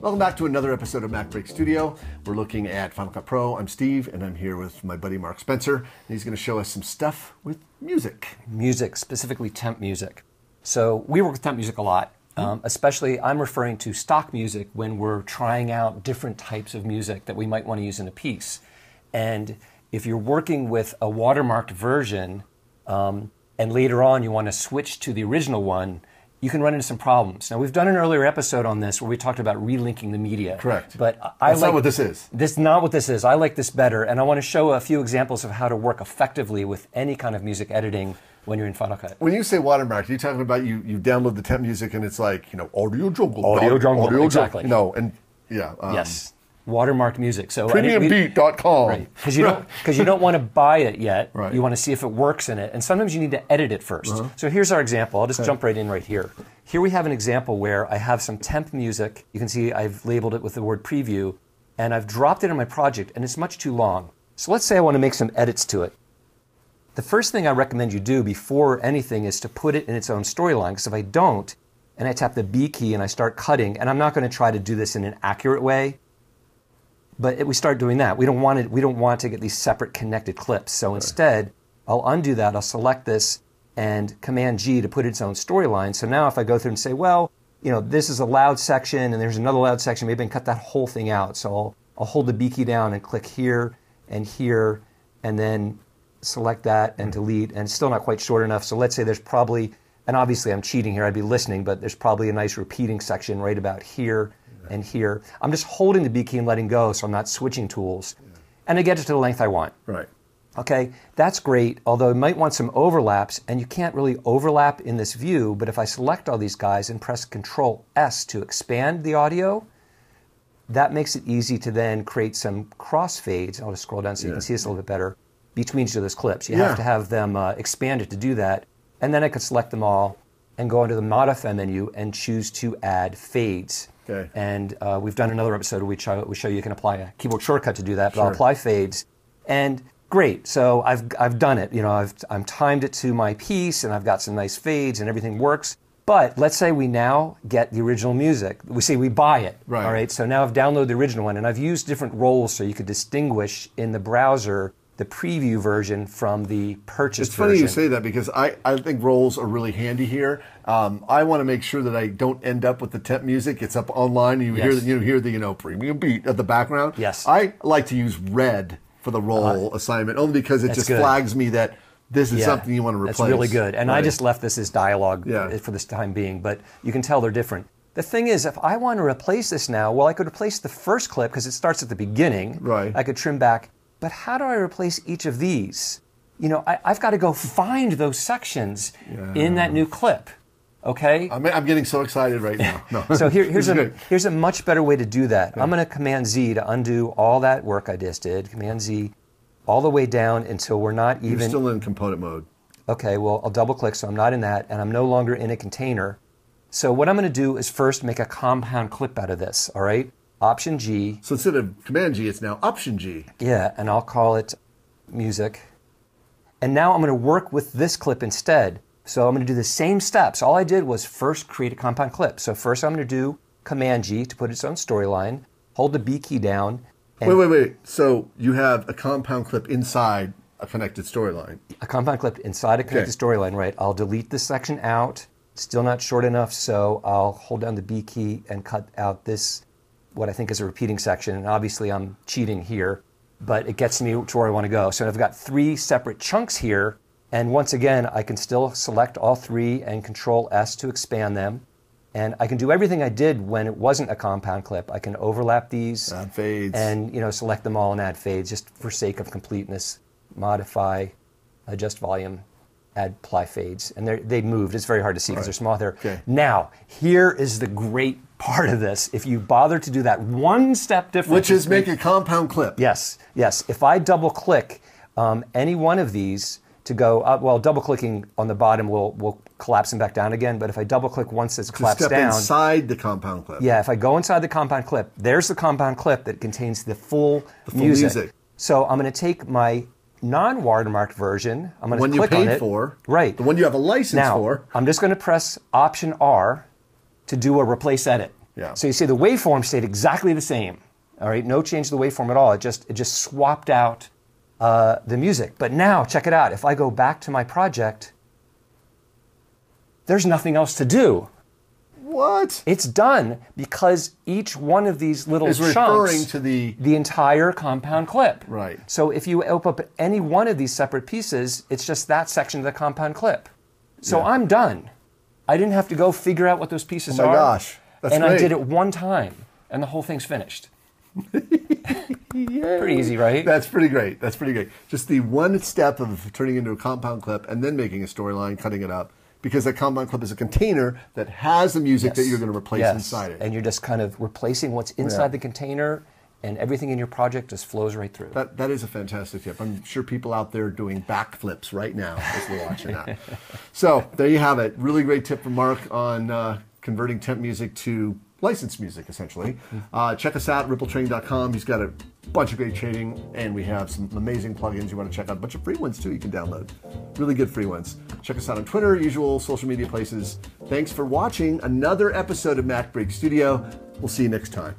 Welcome back to another episode of MacBreak Studio. We're looking at Final Cut Pro. I'm Steve, and I'm here with my buddy Mark Spencer, and he's going to show us some stuff with music. Music, specifically temp music. So we work with temp music a lot, especially I'm referring to stock music when we're trying out different types of music that we might want to use in a piece. And if you're working with a watermarked version, and later on you want to switch to the original one, you can run into some problems. Now, we've done an earlier episode on this where we talked about relinking the media. Correct. But That's not what this is. This is not what this is. I like this better, and I want to show a few examples of how to work effectively with any kind of music editing when you're in Final Cut. When you say watermark, are you talking about you download the temp music and it's like, audio jungle. Audio jungle, exactly. No, and yeah. Yes. Watermarked music. So Premiumbeat.com. Right. Because you don't want to buy it yet. Right. You want to see if it works in it. And sometimes you need to edit it first. So here's our example. I'll just jump right in right here. Here we have an example where I have some temp music. You can see I've labeled it with the word preview. And I've dropped it in my project, and it's much too long. So let's say I want to make some edits to it. The first thing I recommend you do before anything is to put it in its own storyline. Because if I don't, and I tap the B key and I start cutting, and I'm not going to try to do this in an accurate way, but we start doing that. We don't want to get these separate connected clips. So instead, I'll undo that. I'll select this and Command G to put its own storyline. So now if I go through and say, well, this is a loud section and there's another loud section, maybe I can cut that whole thing out. So I'll hold the B key down and click here, and then select that and delete. And it's still not quite short enough. So let's say there's probably, and obviously I'm cheating here, I'd be listening, but there's probably a nice repeating section right about here and here. I'm just holding the B key and letting go, so I'm not switching tools. And I get it to the length I want. Right. Okay, that's great, although I might want some overlaps, and you can't really overlap in this view, but if I select all these guys and press Control S to expand the audio, that makes it easy to then create some crossfades. I'll just scroll down so you can see this a little bit better, between each of those clips. You have to have them expanded to do that, and then I could select them all and go into the Modify menu and choose to add fades. Okay. And we've done another episode where we show you can apply a keyboard shortcut to do that, but I'll apply fades. And great, so I've done it. I've timed it to my piece, and I've got some nice fades, and everything works. But let's say we now get the original music. We buy it. Right. All right. So now I've downloaded the original one, and I've used different roles so you could distinguish in the browser the preview version from the purchased version. It's funny you say that because I think roles are really handy here. I want to make sure that I don't end up with the temp music. It's up online. And you hear the premium beat at the background. Yes. I like to use red for the role assignment only because it just flags me that this is something you want to replace. That's really good. And I just left this as dialogue for this time being, but you can tell they're different. The thing is, if I want to replace this now, well, I could replace the first clip because it starts at the beginning. Right. I could trim back. But how do I replace each of these? I've got to go find those sections in that new clip. Okay? I'm getting so excited right now. No. So here's a much better way to do that. I'm going to Command Z to undo all that work I just did. Command Z all the way down until we're not even... You're still in component mode. Okay, well, I'll double click so I'm not in that, and I'm no longer in a container. So what I'm going to do is first make a compound clip out of this, all right? Option G. So instead of Command G, it's now Option G. Yeah, and I'll call it music. And now I'm going to work with this clip instead. So I'm going to do the same steps. All I did was first create a compound clip. So first I'm going to do Command G to put its own storyline, hold the B key down. And wait. So you have a compound clip inside a connected storyline. A compound clip inside a connected storyline, right. I'll delete this section out. Still not short enough, so I'll hold down the B key and cut out this, what I think is a repeating section, and obviously I'm cheating here, but it gets me to where I want to go. So I've got 3 separate chunks here, and once again, I can still select all 3 and Control S to expand them, and I can do everything I did when it wasn't a compound clip. I can overlap these, add fades, and select them all and add fades, just for sake of completeness. Modify, adjust volume, apply fades, and they moved. It's very hard to see because they're small there. Okay. Now, here is the great part of this. If you bother to do that one step different, which is make a compound clip. Yes. If I double click any one of these to go up, well, double clicking on the bottom will collapse them back down again. But if I double click once it's collapsed down, inside the compound clip. Yeah. If I go inside the compound clip, there's the compound clip that contains the full music. So I'm going to take my non-watermarked version. I'm going to click on it. The one you paid for. Right. The one you have a license for. I'm just going to press Option R to do a replace edit. Yeah. So you see the waveform stayed exactly the same. All right, no change to the waveform at all. It just swapped out the music. But now, check it out. If I go back to my project, there's nothing else to do. What? It's done because each one of these little is chunks referring to the entire compound clip. Right. So if you open up any one of these separate pieces, it's just that section of the compound clip. So I'm done. I didn't have to go figure out what those pieces are. Oh my gosh. That's and great. I did it one time, and the whole thing's finished. Pretty easy, right? That's pretty great. That's pretty great. Just the one step of turning into a compound clip and then making a storyline, cutting it up. Because that compound clip is a container that has the music that you're going to replace inside it. And you're just kind of replacing what's inside the container, and everything in your project just flows right through. That is a fantastic tip. I'm sure people out there doing backflips right now as they're watching that. So there you have it. Really great tip from Mark on converting temp music to licensed music, essentially. Check us out, rippletraining.com. He's got a bunch of great training, and we have some amazing plugins. You want to check out a bunch of free ones, too, you can download. Really good free ones. Check us out on Twitter, usual social media places. Thanks for watching another episode of MacBreak Studio. We'll see you next time.